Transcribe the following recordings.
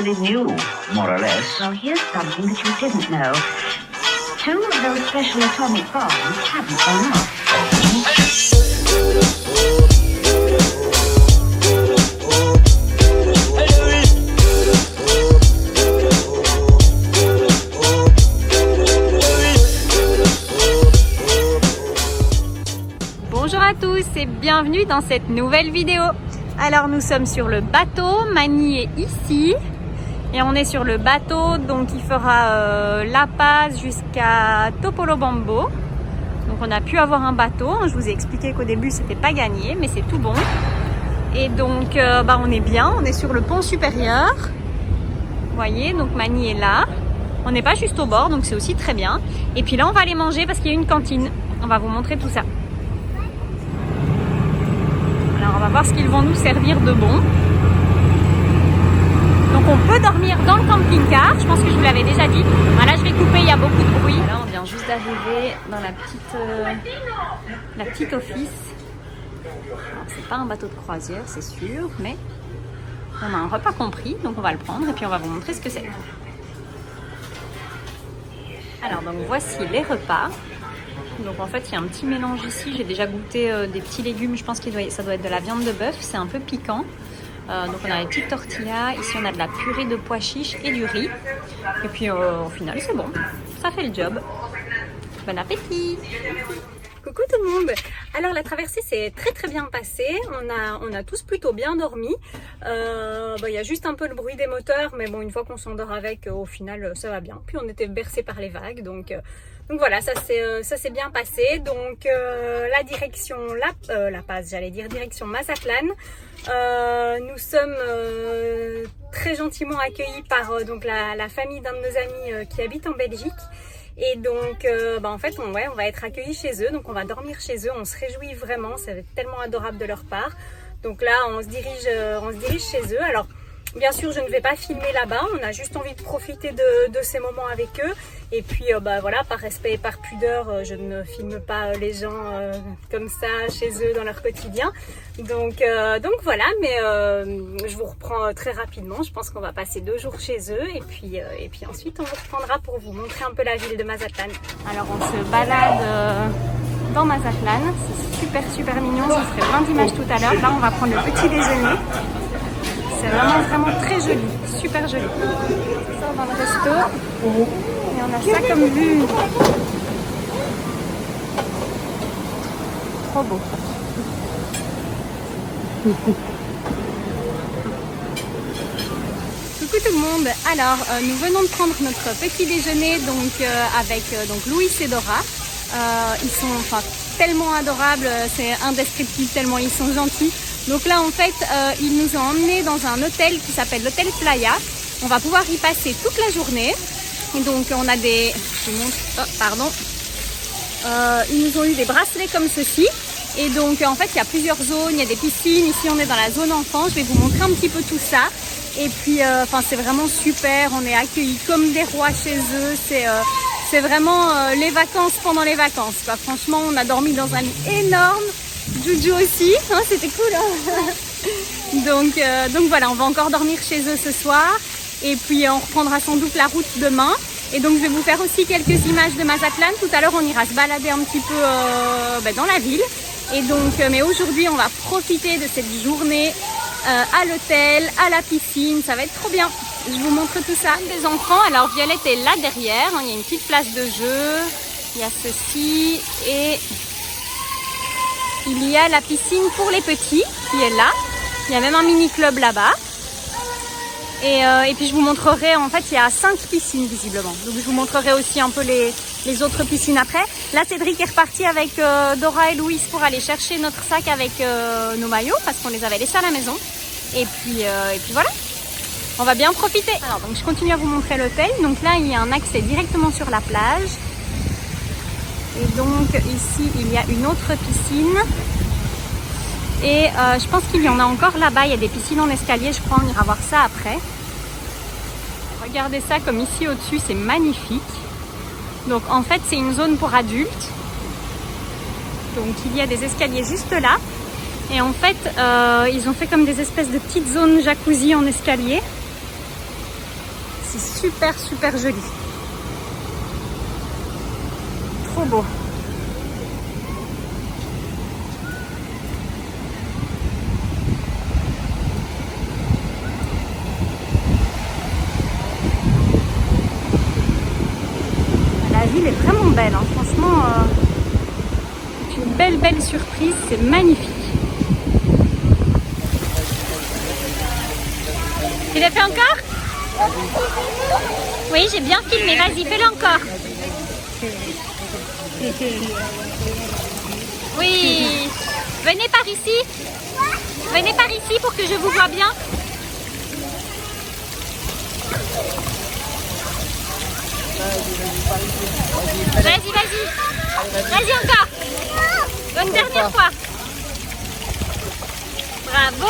New, more or less. Well, here's something that you didn't know. 2 of those special atomic bombs haven't gone off. Bonjour à tous et bienvenue dans cette nouvelle vidéo. Alors nous sommes sur le bateau, Mani est ici et on est sur le bateau donc il fera La Paz jusqu'à Topolobampo. Donc on a pu avoir un bateau, je vous ai expliqué qu'au début c'était pas gagné mais c'est tout bon. Et donc on est bien, on est sur le pont supérieur. Vous voyez, donc Mani est là. On n'est pas juste au bord donc c'est aussi très bien. Et puis là on va aller manger parce qu'il y a une cantine. On va vous montrer tout ça. Alors on va voir ce qu'ils vont nous servir de bon. Donc on peut dormir dans le camping-car, je pense que je vous l'avais déjà dit. Voilà, je vais couper, il y a beaucoup de bruit. Là on vient juste d'arriver dans la petite office. Alors c'est pas un bateau de croisière, c'est sûr, mais on a un repas compris, donc on va le prendre et puis on va vous montrer ce que c'est. Alors donc voici les repas. Donc en fait il y a un petit mélange ici, j'ai déjà goûté des petits légumes, je pense que ça doit être de la viande de bœuf, c'est un peu piquant. Donc on a les petites tortillas, ici on a de la purée de pois chiches et du riz. Et puis au final c'est bon, ça fait le job. Bon appétit! Coucou tout le monde! Alors la traversée s'est très bien passée, on a tous plutôt bien dormi. Il y a juste un peu le bruit des moteurs, mais bon une fois qu'on s'endort avec, au final ça va bien. Puis on était bercés par les vagues, donc voilà, ça s'est bien passé. Donc la direction La Paz, j'allais dire direction Mazatlan. Nous sommes très gentiment accueillis par donc la famille d'un de nos amis qui habite en Belgique. Et donc en fait on va être accueillis chez eux, donc on va dormir chez eux, on se réjouit vraiment, c'est tellement adorable de leur part. Donc là on se dirige chez eux. Alors bien sûr je ne vais pas filmer là-bas, on a juste envie de profiter de ces moments avec eux. Et puis voilà, par respect et par pudeur, je ne filme pas les gens comme ça chez eux dans leur quotidien. Donc voilà, mais je vous reprends très rapidement. Je pense qu'on va passer 2 jours chez eux et puis ensuite on vous reprendra pour vous montrer un peu la ville de Mazatlan. Alors on se balade dans Mazatlan, c'est super mignon, je vous ferai plein d'images tout à l'heure. Là on va prendre le petit déjeuner. C'est vraiment très joli, super joli. On sort dans le resto et on a ça comme vue. Trop beau. Coucou tout le monde. Alors nous venons de prendre notre petit déjeuner donc avec Louis et Dora. Ils sont tellement adorables, c'est indescriptible tellement ils sont gentils. Donc là en fait ils nous ont emmenés dans un hôtel qui s'appelle l'hôtel Playa. On va pouvoir y passer toute la journée. Et donc on a des... Je vous montre... ils nous ont eu des bracelets comme ceci. Et donc en fait il y a plusieurs zones, il y a des piscines. Ici on est dans la zone enfant, je vais vous montrer un petit peu tout ça. Et puis c'est vraiment super, on est accueillis comme des rois chez eux. C'est vraiment les vacances pendant les vacances, quoi. Franchement on a dormi dans un lit énorme. Juju aussi, hein, c'était cool hein. Donc voilà, on va encore dormir chez eux ce soir. Et puis on reprendra sans doute la route demain. Et donc je vais vous faire aussi quelques images de Mazatlan. Tout à l'heure on ira se balader un petit peu dans la ville. Et donc, mais aujourd'hui on va profiter de cette journée à l'hôtel, à la piscine. Ça va être trop bien. Je vous montre tout ça. Des enfants, alors Violette est là derrière. Il y a une petite place de jeu. Il y a ceci et il y a la piscine pour les petits qui est là. Il y a même un mini club là-bas. Et puis je vous montrerai, en fait il y a 5 piscines visiblement. Donc je vous montrerai aussi un peu les autres piscines après. Là Cédric est reparti avec Dora et Louise pour aller chercher notre sac avec nos maillots parce qu'on les avait laissés à la maison. Et puis voilà, on va bien profiter. Alors donc je continue à vous montrer l'hôtel. Donc là il y a un accès directement sur la plage. Et donc ici il y a une autre piscine. Et je pense qu'il y en a encore là-bas, il y a des piscines en escalier, je crois, on ira voir ça après. Regardez ça comme ici au-dessus, c'est magnifique. Donc en fait c'est une zone pour adultes. Donc il y a des escaliers juste là. Et en fait ils ont fait comme des espèces de petites zones jacuzzi en escalier. c'est super super joli. Trop beau. La ville est vraiment belle, hein. Franchement, c'est une belle surprise, c'est magnifique. Tu l'as fait encore? Oui, j'ai bien filmé, vas-y, fais-le encore. Oui, venez par ici. Venez par ici pour que je vous vois bien. Vas-y, vas-y. Vas-y encore. Une dernière fois. Bravo.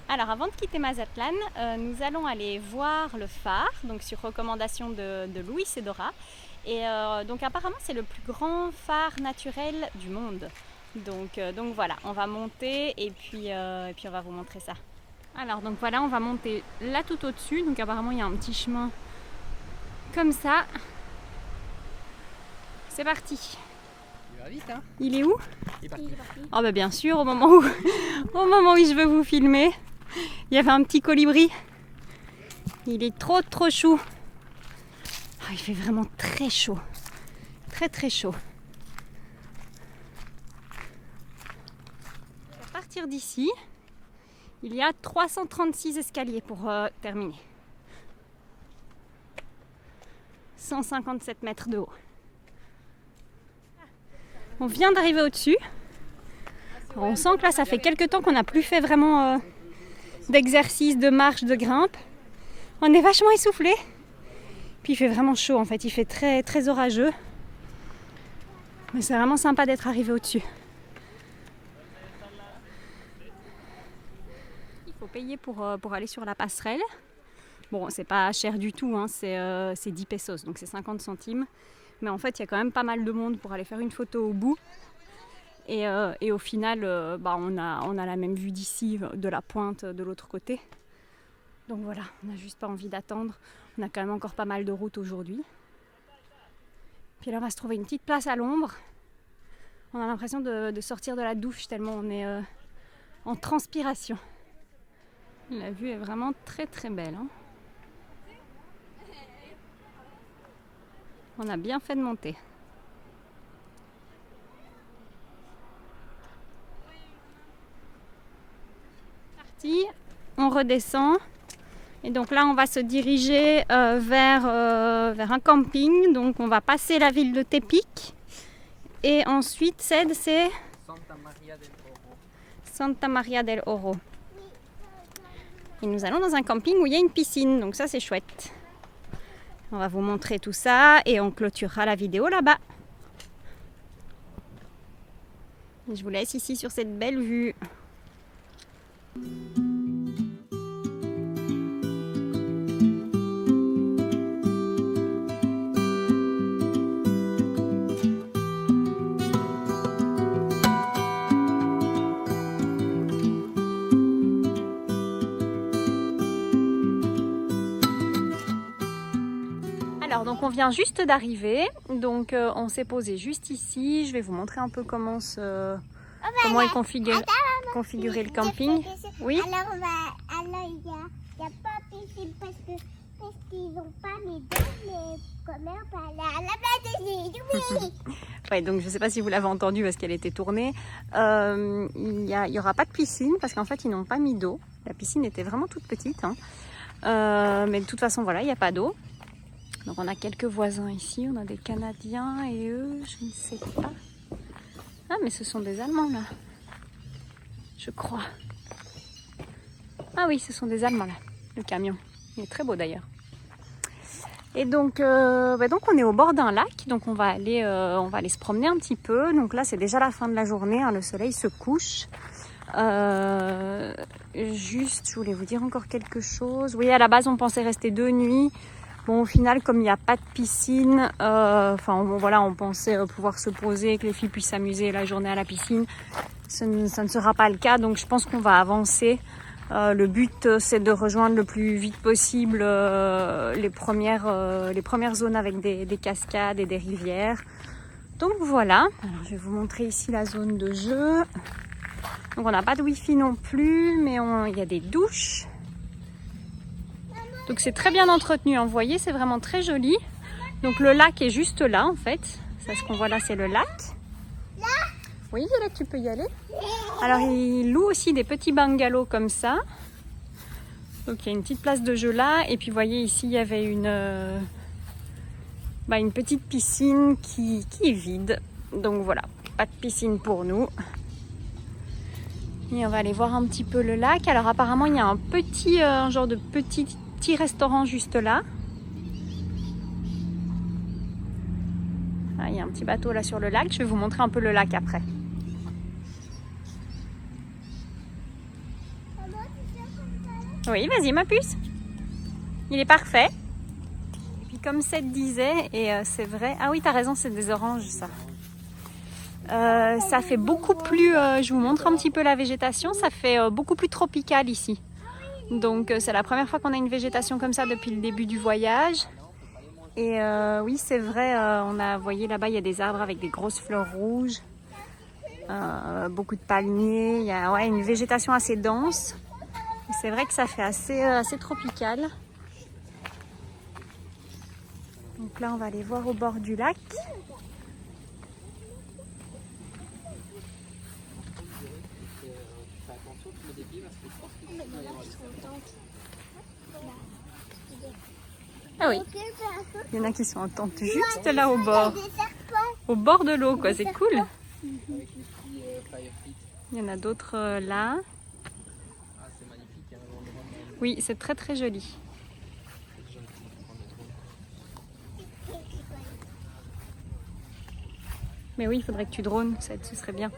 Alors avant de quitter Mazatlan, nous allons aller voir le phare, donc sur recommandation de Louis et Dora. Et donc apparemment c'est le plus grand phare naturel du monde. Donc voilà, on va monter et puis on va vous montrer ça. Alors donc voilà, on va monter là tout au-dessus. Donc apparemment il y a un petit chemin comme ça. C'est parti. Il va vite, hein? Il est où? Il est parti. Oh bah bien sûr, au moment où je veux vous filmer. Il y avait un petit colibri. Il est trop chou. Oh, il fait vraiment très chaud. Très chaud. À partir d'ici, il y a 336 escaliers pour terminer. 157 mètres de haut. On vient d'arriver au-dessus. On sent que là, ça fait quelques temps qu'on n'a plus fait vraiment d'exercice, de marche, de grimpe. On est vachement essoufflé. Puis il fait vraiment chaud en fait, il fait très orageux. Mais c'est vraiment sympa d'être arrivé au-dessus. Il faut payer pour aller sur la passerelle. Bon, c'est pas cher du tout, hein, c'est 10 pesos, donc c'est 50 centimes. Mais en fait, il y a quand même pas mal de monde pour aller faire une photo au bout. Et au final, on a la même vue d'ici, de la pointe de l'autre côté. Donc voilà, on n'a juste pas envie d'attendre. On a quand même encore pas mal de route aujourd'hui. Puis là, on va se trouver une petite place à l'ombre. On a l'impression de sortir de la douche tellement on est en transpiration. La vue est vraiment très belle, hein. On a bien fait de monter. On redescend et donc là on va se diriger vers un camping. Donc on va passer la ville de Tepic et ensuite c'est Santa Maria del Oro. Et nous allons dans un camping où il y a une piscine, donc ça c'est chouette. On va vous montrer tout ça et on clôturera la vidéo là-bas. Je vous laisse ici sur cette belle vue. Alors donc on vient juste d'arriver, donc on s'est posé juste ici. Je vais vous montrer un peu comment est configuré le camping. Oui. Alors, il y a pas piscine parce qu'ils n'ont pas mes dents, mais quand même, on peut aller à la place de Jésus. Ouais, donc je ne sais pas si vous l'avez entendu parce qu'elle était tournée. Il y aura pas de piscine parce qu'en fait ils n'ont pas mis d'eau. La piscine était vraiment toute petite, hein. Mais de toute façon voilà, il n'y a pas d'eau. Donc on a quelques voisins ici, on a des Canadiens et eux, je ne sais pas. Ah mais ce sont des Allemands là, je crois. Ah oui, ce sont des Allemands là, le camion. Il est très beau d'ailleurs. Et donc, donc on est au bord d'un lac, donc on va aller se promener un petit peu. Donc là c'est déjà la fin de la journée, hein, le soleil se couche. Juste, je voulais vous dire encore quelque chose. Oui, à la base on pensait rester 2 nuits. Bon, au final, comme il n'y a pas de piscine, on pensait pouvoir se poser, que les filles puissent s'amuser la journée à la piscine. Ça ne sera pas le cas, donc je pense qu'on va avancer. Le but, c'est de rejoindre le plus vite possible les premières zones avec des cascades et des rivières. Donc voilà, alors, je vais vous montrer ici la zone de jeu. Donc on n'a pas de wifi non plus, mais il y a des douches. Donc c'est très bien entretenu, hein. Vous voyez, c'est vraiment très joli. Donc le lac est juste là en fait. Ça, ce qu'on voit là, c'est le lac. Oui, là tu peux y aller. Alors il loue aussi des petits bungalows comme ça. Donc il y a une petite place de jeu là. Et puis vous voyez ici, il y avait une petite piscine qui est vide. Donc voilà, pas de piscine pour nous. Et on va aller voir un petit peu le lac. Alors apparemment il y a un genre de petit restaurant juste là. Ah, il y a un petit bateau là sur le lac. Je vais vous montrer un peu le lac après. Oui, vas-y ma puce. Il est parfait. Et puis comme Seth disait, et c'est vrai. Ah oui, t'as raison, c'est des oranges ça. Ça fait beaucoup plus, je vous montre un petit peu la végétation, ça fait beaucoup plus tropical ici. Donc c'est la première fois qu'on a une végétation comme ça depuis le début du voyage. Et oui, c'est vrai, vous voyez là-bas, il y a des arbres avec des grosses fleurs rouges, beaucoup de palmiers, il y a une végétation assez dense. C'est vrai que ça fait assez tropical. Donc là, on va aller voir au bord du lac. Ah oui, il y en a qui sont en tente juste là au bord de l'eau, quoi. C'est cool. Il y en a d'autres là. Oui, c'est très très joli. Mais oui, il faudrait que tu drones, ce serait bien.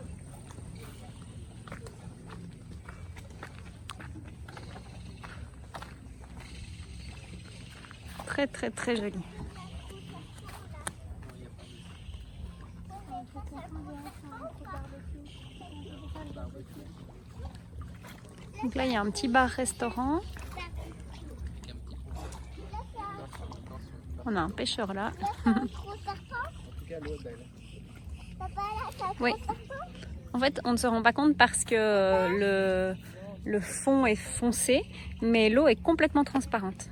Très très très joli. Donc là il y a un petit bar-restaurant. On a un pêcheur là. Oui. En fait on ne se rend pas compte parce que le fond est foncé, mais l'eau est complètement transparente.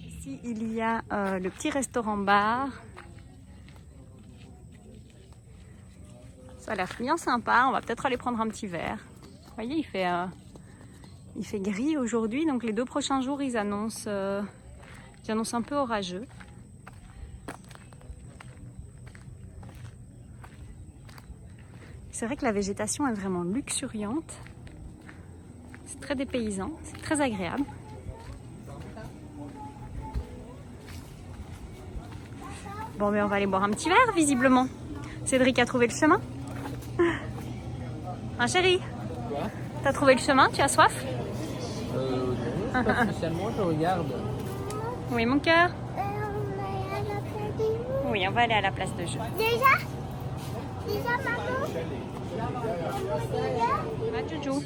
Ici, il y a le petit restaurant-bar. Ça a l'air bien sympa. On va peut-être aller prendre un petit verre. Vous voyez, il fait gris aujourd'hui. Donc les 2 prochains jours, ils annoncent un peu orageux. C'est vrai que la végétation est vraiment luxuriante. C'est très dépaysant. C'est très agréable. Bon, mais on va aller boire un petit verre, visiblement. Cédric a trouvé le chemin. Hein, chérie? Quoi? T'as trouvé le chemin? Tu as soif? Non, pas spécialement, je regarde. Oui, mon cœur? On va aller à la place de jeu. Oui, on va aller à la place de jeu. Déjà, maman? Ah, Joujou.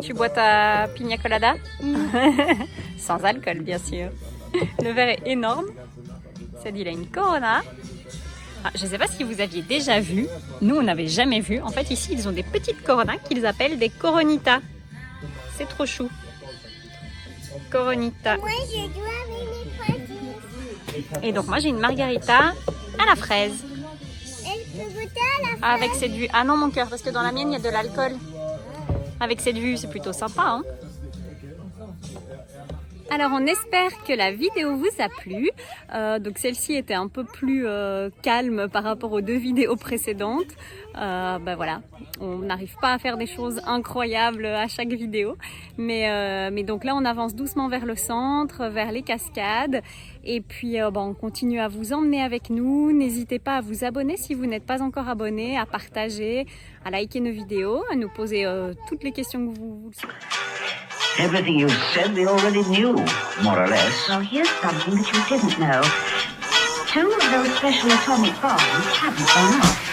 Tu bois ta pina colada? Sans alcool, bien sûr. Le verre est énorme. Ted, il a une Corona. Ah, je ne sais pas si vous aviez déjà vu. Nous, on n'avait jamais vu. En fait, ici, ils ont des petites Coronas qu'ils appellent des Coronitas. C'est trop chou. Coronita. Moi, je dois avec mes fraises. Et donc, moi, j'ai une margarita à la fraise. Elle peut goûter à la fraise. Avec cette vue. Ah non, mon cœur, parce que dans la mienne, il y a de l'alcool. Avec cette vue, c'est plutôt sympa, hein. Alors on espère que la vidéo vous a plu. Donc celle-ci était un peu plus calme par rapport aux 2 vidéos précédentes. Voilà, on n'arrive pas à faire des choses incroyables à chaque vidéo. Mais donc là on avance doucement vers le centre, vers les cascades. Et puis on continue à vous emmener avec nous. N'hésitez pas à vous abonner si vous n'êtes pas encore abonné, à partager, à liker nos vidéos, à nous poser toutes les questions que vous souhaitez. Everything you said they already knew, more or less. Well, here's something that you didn't know. 2 of those special atomic bombs haven't gone off.